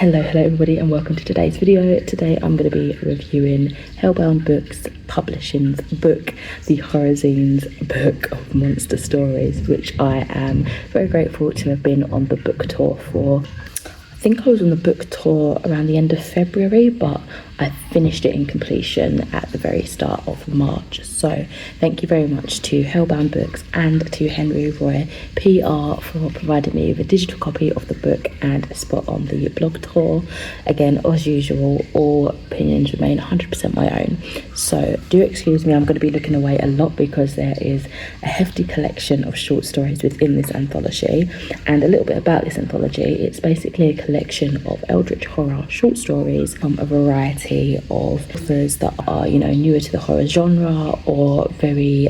Hello everybody, and welcome to today's video. Today I'm going to be reviewing Hellbound Books Publishing's book, the Horror Zine's book of monster stories, which I am very grateful to have been on the book tour for. I think I was on the book tour around the end of February, but I finished it in completion at the very start of March. So thank you very much to Hellbound Books and to Henry Roy PR for providing me with a digital copy of the book and a spot on the blog tour. Again, as usual, all opinions remain 100% my own. So do excuse me, I'm going to be looking away a lot because there is a hefty collection of short stories within this anthology. And a little bit about this anthology, it's basically a collection of eldritch horror short stories from a variety of authors that are, newer to the horror genre or very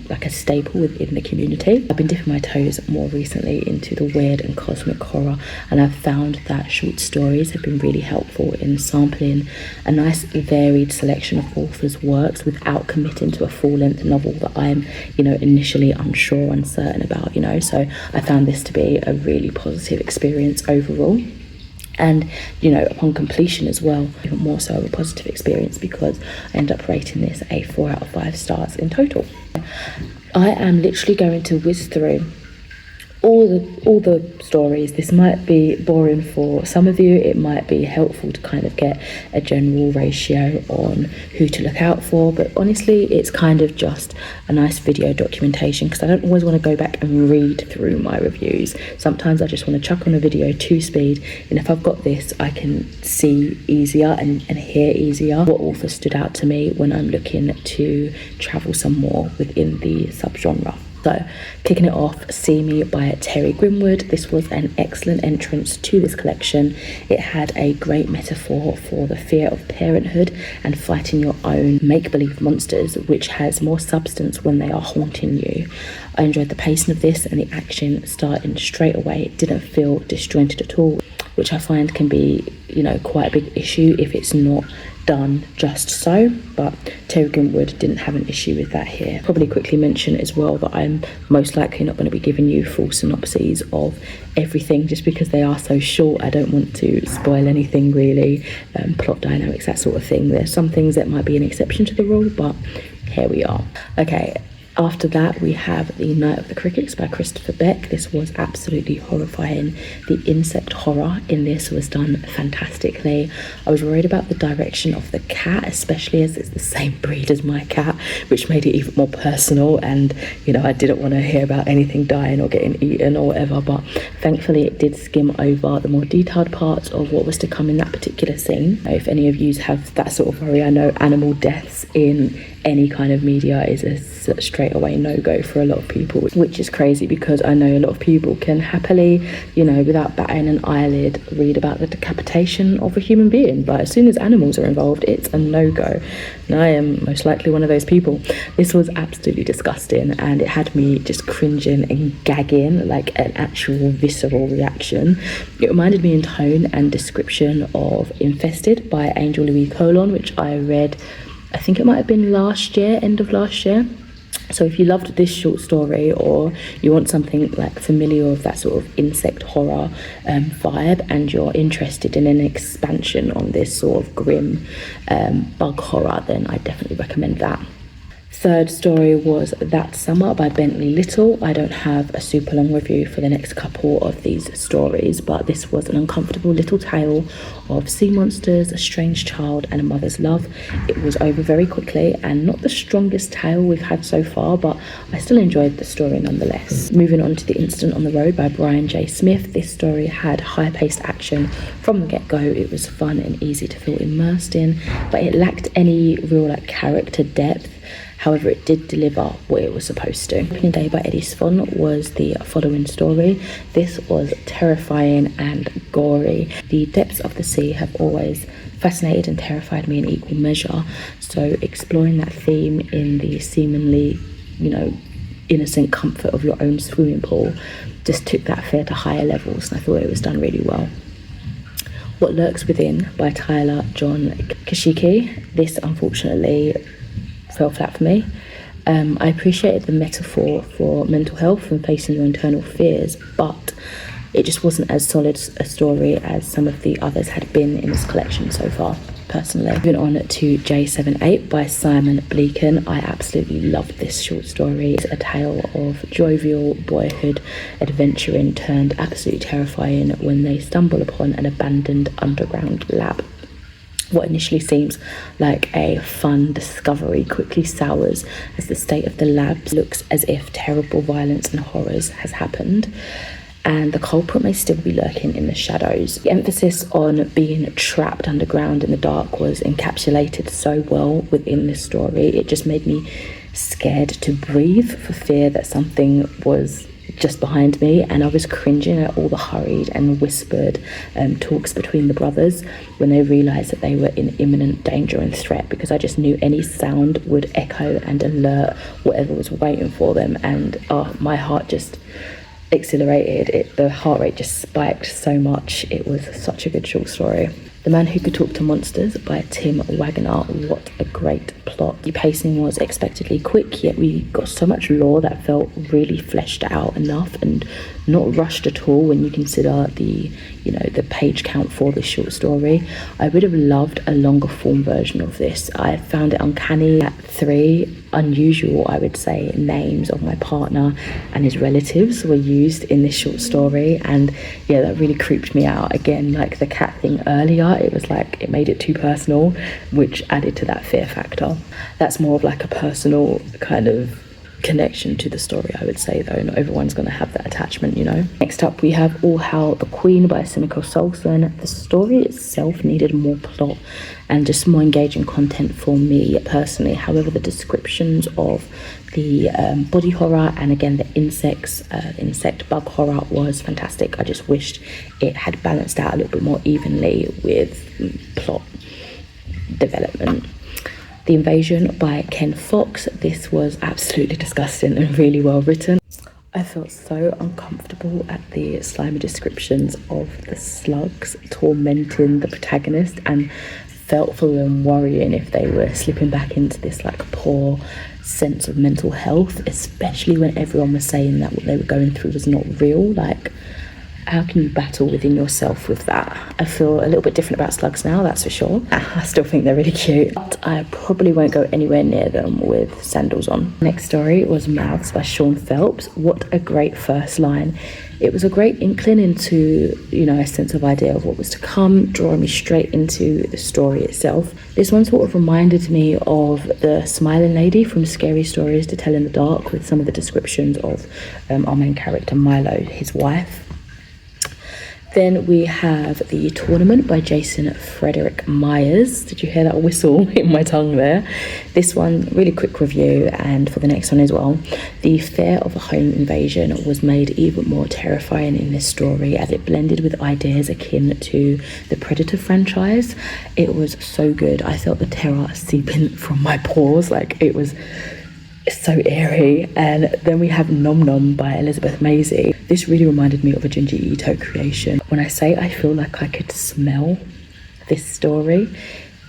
like a staple within the community. I've been dipping my toes more recently into the weird and cosmic horror, and I've found that short stories have been really helpful in sampling a nice varied selection of authors' works without committing to a full-length novel that I'm, initially unsure, uncertain about, So I found this to be a really positive experience overall. And, upon completion as well, even more so of a positive experience because I end up rating this a 4 out of 5 stars in total. I am literally going to whiz through all the stories. This might be boring for some of you. It might be helpful to kind of get a general ratio on who to look out for, but honestly it's kind of just a nice video documentation because I don't always want to go back and read through my reviews. Sometimes I just want to chuck on a video 2-speed, and if I've got this I can see easier and hear easier what author stood out to me when I'm looking to travel some more within the subgenre. So, kicking it off, See Me by Terry Grimwood. This was an excellent entrance to this collection. It had a great metaphor for the fear of parenthood and fighting your own make-believe monsters, which has more substance when they are haunting you. I enjoyed the pacing of this and the action starting straight away. It didn't feel disjointed at all, which I find can be, quite a big issue if it's not done just so, but Terry Grimwood didn't have an issue with that here. Probably quickly mention as well that I'm most likely not going to be giving you full synopses of everything just because they are so short. I don't want to spoil anything really, plot dynamics, that sort of thing. There's some things that might be an exception to the rule, but here we are. Okay. After that, we have The Night of the Crickets by Christopher Beck. This was absolutely horrifying. The insect horror in this was done fantastically. I was worried about the direction of the cat, especially as it's the same breed as my cat, which made it even more personal. And, I didn't want to hear about anything dying or getting eaten or whatever, but thankfully it did skim over the more detailed parts of what was to come in that particular scene. If any of you have that sort of worry, I know animal deaths in any kind of media is a straight away no-go for a lot of people, which is crazy because I know a lot of people can happily, without batting an eyelid, read about the decapitation of a human being, but as soon as animals are involved, it's a no-go, and I am most likely one of those people. This was absolutely disgusting, and it had me just cringing and gagging, like an actual visceral reaction. It reminded me in tone and description of Infested by Angel Louis Colon, which I read, I think it might have been last year, end of last year. So if you loved this short story, or you want something like familiar with that sort of insect horror vibe, and you're interested in an expansion on this sort of grim bug horror, then I definitely recommend that. Third story was That Summer by Bentley Little. I don't have a super long review for the next couple of these stories, but this was an uncomfortable little tale of sea monsters, a strange child, and a mother's love. It was over very quickly and not the strongest tale we've had so far, but I still enjoyed the story nonetheless. Moving on to The Incident on the Road by Brian J. Smith. This story had high-paced action from the get-go. It was fun and easy to feel immersed in, but it lacked any real character depth. However, it did deliver what it was supposed to. Opening Day by Eddie Swan was the following story. This was terrifying and gory. The depths of the sea have always fascinated and terrified me in equal measure. So exploring that theme in the seemingly, innocent comfort of your own swimming pool just took that fear to higher levels, and I thought it was done really well. What Lurks Within by Tyler John Kashiki. This, unfortunately, fell flat for me. I appreciated the metaphor for mental health and facing your internal fears, but it just wasn't as solid a story as some of the others had been in this collection so far, personally. Moving on to J78 by Simon Bleaken. I absolutely loved this short story. It's a tale of jovial boyhood adventuring turned absolutely terrifying when they stumble upon an abandoned underground lab. What initially seems like a fun discovery quickly sours as the state of the lab looks as if terrible violence and horrors has happened, and the culprit may still be lurking in the shadows. The emphasis on being trapped underground in the dark was encapsulated so well within this story. It just made me scared to breathe for fear that something was just behind me, and I was cringing at all the hurried and whispered talks between the brothers when they realised that they were in imminent danger and threat, because I just knew any sound would echo and alert whatever was waiting for them, and my heart just exhilarated. The heart rate just spiked so much. It was such a good short story. The Man Who Could Talk to Monsters by Tim Wagner. What a great plot. The pacing was expectedly quick, yet we got so much lore that felt really fleshed out enough and not rushed at all when you consider the page count for this short story. I would have loved a longer form version of this. I found it uncanny at 3 unusual, I would say, names of my partner and his relatives were used in this short story, and yeah, that really creeped me out. Again, like the cat thing earlier, it was like it made it too personal, which added to that fear factor. That's more of like a personal kind of connection to the story, I would say, though. Not everyone's going to have that attachment, you know. Next up, we have All Hail the Queen by Simiko Solson. The story itself needed more plot and just more engaging content for me personally. However, the descriptions of the body horror and again the insect bug horror was fantastic. I just wished it had balanced out a little bit more evenly with plot development. The Invasion by Ken Fox. This was absolutely disgusting and really well written. I felt so uncomfortable at the slimy descriptions of the slugs tormenting the protagonist, and felt for them worrying if they were slipping back into this like poor sense of mental health, especially when everyone was saying that what they were going through was not real. Like, how can you battle within yourself with that? I feel a little bit different about slugs now, that's for sure. I still think they're really cute, but I probably won't go anywhere near them with sandals on. Next story was Mouths by Sean Phelps. What a great first line. It was a great inkling into, a sense of idea of what was to come, drawing me straight into the story itself. This one sort of reminded me of the smiling lady from Scary Stories to Tell in the Dark, with some of the descriptions of our main character Milo, his wife. Then we have The Tournament by Jason Frederick Myers. Did you hear that whistle in my tongue there? This one, really quick review, and for the next one as well. The fear of a home invasion was made even more terrifying in this story as it blended with ideas akin to the Predator franchise. It was so good. I felt the terror seeping from my pores. Like, it was so eerie. And then we have Nom Nom by Elizabeth Maisie. This really reminded me of a Junji Ito creation. When I say I feel like I could smell this story,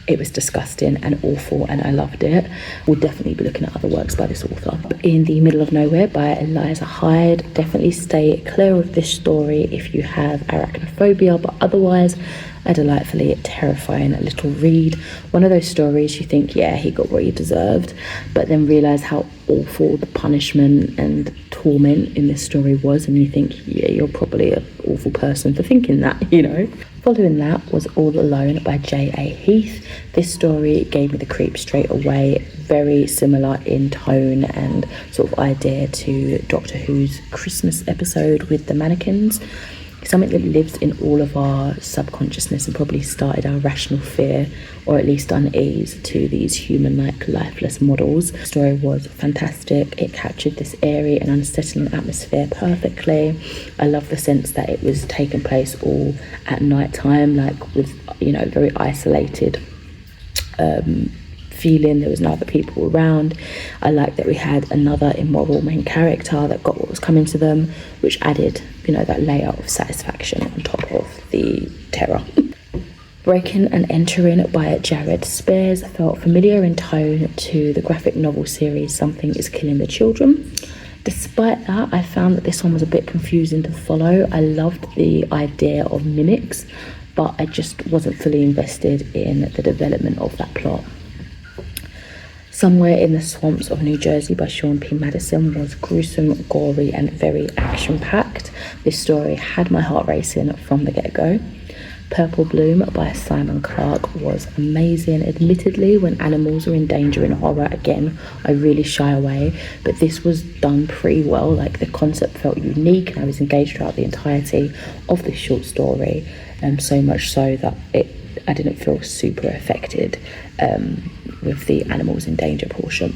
it was disgusting and awful, and I loved it. We'll definitely be looking at other works by this author. In the Middle of Nowhere by Eliza Hyde. Definitely stay clear of this story if you have arachnophobia, but otherwise a delightfully terrifying little read. One of those stories you think, yeah, he got what he deserved, but then realise how awful the punishment and torment in this story was, and you think, yeah, you're probably an awful person for thinking that, Following that was All Alone by J.A. Heath. This story gave me the creeps straight away, very similar in tone and sort of idea to Doctor Who's Christmas episode with the mannequins. Something that lives in all of our subconsciousness and probably started our rational fear, or at least unease, to these human-like lifeless models. The story was fantastic. It captured this airy and unsettling atmosphere perfectly. I love the sense that it was taking place all at night time, like with, very isolated feeling. There was no other people around. I like that we had another immoral main character that got what was coming to them, which added, that layer of satisfaction on top of the terror. Breaking and Entering by Jared Spears felt familiar in tone to the graphic novel series Something is Killing the Children. Despite that, I found that this one was a bit confusing to follow. I loved the idea of mimics, but I just wasn't fully invested in the development of that plot. Somewhere in the Swamps of New Jersey by Sean P. Madison was gruesome, gory, and very action-packed. This story had my heart racing from the get-go. Purple Bloom by Simon Clark was amazing. Admittedly, when animals are in danger in horror, again, I really shy away, but this was done pretty well. Like, the concept felt unique, and I was engaged throughout the entirety of this short story, so much so that I didn't feel super affected with the animals in danger portion.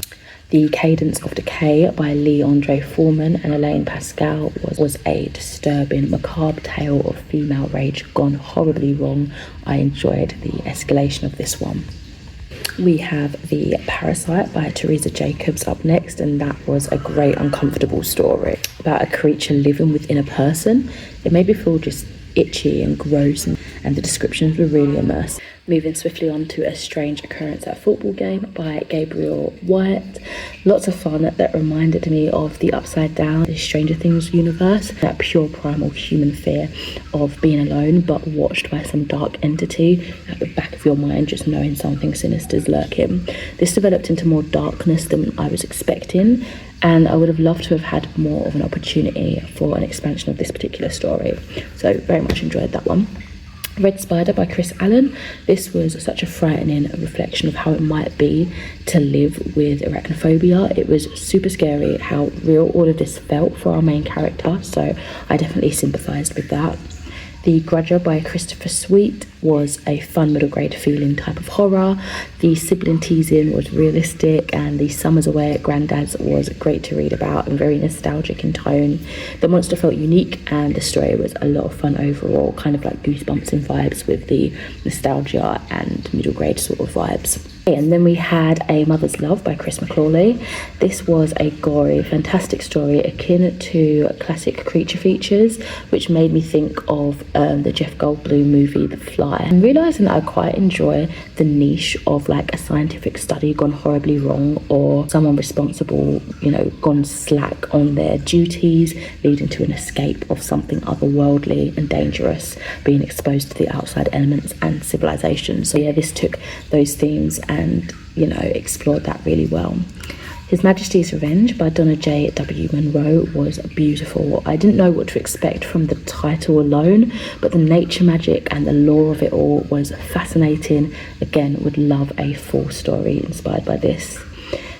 The Cadence of Decay by Lee Andre Foreman and Elaine Pascal was a disturbing, macabre tale of female rage gone horribly wrong. I enjoyed the escalation of this one. We have The Parasite by Teresa Jacobs up next, and that was a great uncomfortable story about a creature living within a person. It made me feel just itchy and gross, and the descriptions were really immersive. Moving swiftly on to A Strange Occurrence at a Football Game by Gabriel Wyatt. Lots of fun that reminded me of the Upside Down, the Stranger Things universe. That pure primal human fear of being alone but watched by some dark entity at the back of your mind, just knowing something sinister is lurking. This developed into more darkness than I was expecting, and I would have loved to have had more of an opportunity for an expansion of this particular story. So very much enjoyed that one. Red Spider by Chris Allen. This was such a frightening reflection of how it might be to live with arachnophobia. It was super scary how real all of this felt for our main character, so I definitely sympathised with that. The Grudger by Christopher Sweet was a fun middle grade feeling type of horror. The sibling teasing was realistic, and the Summers Away at Grandad's was great to read about and very nostalgic in tone. The monster felt unique, and the story was a lot of fun overall, kind of like Goosebumps in vibes with the nostalgia and middle grade sort of vibes. And then we had A Mother's Love by Chris McCauley. This was a gory, fantastic story akin to classic creature features, which made me think of the Jeff Goldblum movie The Fly. And realising that I quite enjoy the niche of like a scientific study gone horribly wrong, or someone responsible, gone slack on their duties, leading to an escape of something otherworldly and dangerous, being exposed to the outside elements and civilization. So yeah, this took those themes and explored that really well. His Majesty's Revenge by Donna J. W. Monroe was beautiful. I didn't know what to expect from the title alone, but the nature magic and the lore of it all was fascinating. Again, would love a full story inspired by this.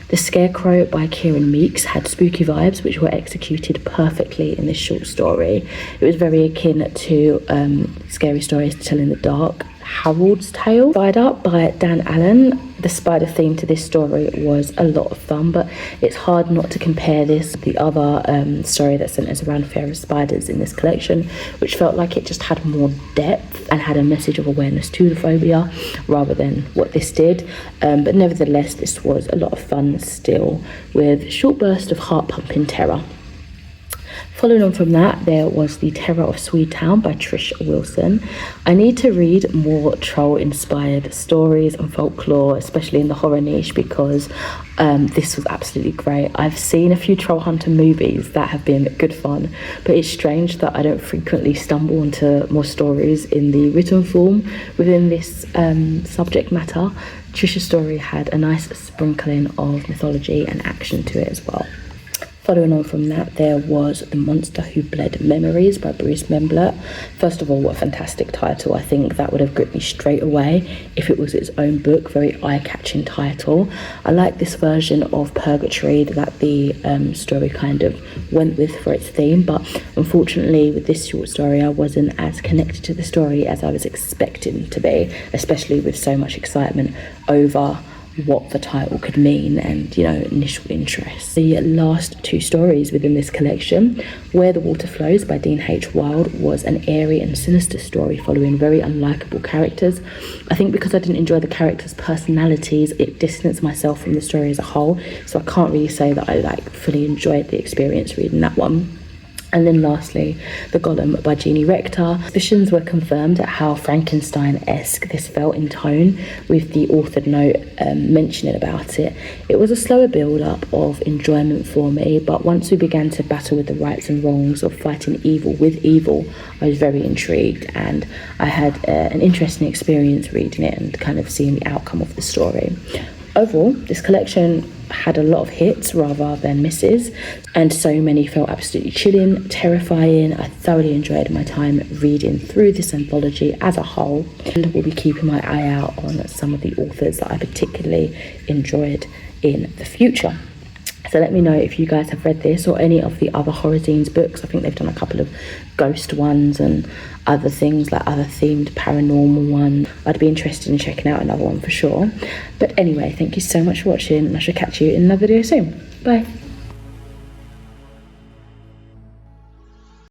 The Scarecrow by Kieran Meeks had spooky vibes, which were executed perfectly in this short story. It was very akin to Scary Stories to Tell in the Dark. Harold's Tale, Spider by Dan Allen. The spider theme to this story was a lot of fun, but it's hard not to compare this to the other story that centers around fear of spiders in this collection, which felt like it just had more depth and had a message of awareness to the phobia rather than what this did. But nevertheless, this was a lot of fun still, with a short burst of heart-pumping terror. Following on from that, there was The Terror of Swedetown by Trish Wilson. I need to read more troll-inspired stories and folklore, especially in the horror niche, because this was absolutely great. I've seen a few Troll Hunter movies that have been good fun, but it's strange that I don't frequently stumble onto more stories in the written form within this subject matter. Trish's story had a nice sprinkling of mythology and action to it as well. Following on from that, there was The Monster Who Bled Memories by Bruce Memblett. First of all, what a fantastic title. I think that would have gripped me straight away if it was its own book. Very eye-catching title. I like this version of Purgatory that the story kind of went with for its theme, but unfortunately with this short story I wasn't as connected to the story as I was expecting to be, especially with so much excitement over what the title could mean and initial interest. The last two stories within this collection, Where the Water Flows by Dean H. Wilde, was an airy and sinister story following very unlikable characters. I think because I didn't enjoy the characters' personalities, it distanced myself from the story as a whole, so I can't really say that I fully enjoyed the experience reading that one. And then lastly, The Golem by Jeannie Rector. Suspicions were confirmed at how Frankenstein-esque this felt in tone, with the authored note mentioning about it. It was a slower build-up of enjoyment for me, but once we began to battle with the rights and wrongs of fighting evil with evil, I was very intrigued, and I had an interesting experience reading it and kind of seeing the outcome of the story. Overall, this collection had a lot of hits rather than misses, and so many felt absolutely chilling, terrifying. I thoroughly enjoyed my time reading through this anthology as a whole, and will be keeping my eye out on some of the authors that I particularly enjoyed in the future. So let me know if you guys have read this or any of the other Horror Zines books. I think they've done a couple of ghost ones and other things, like other themed paranormal ones. I'd be interested in checking out another one for sure. But anyway, thank you so much for watching, and I shall catch you in another video soon. Bye.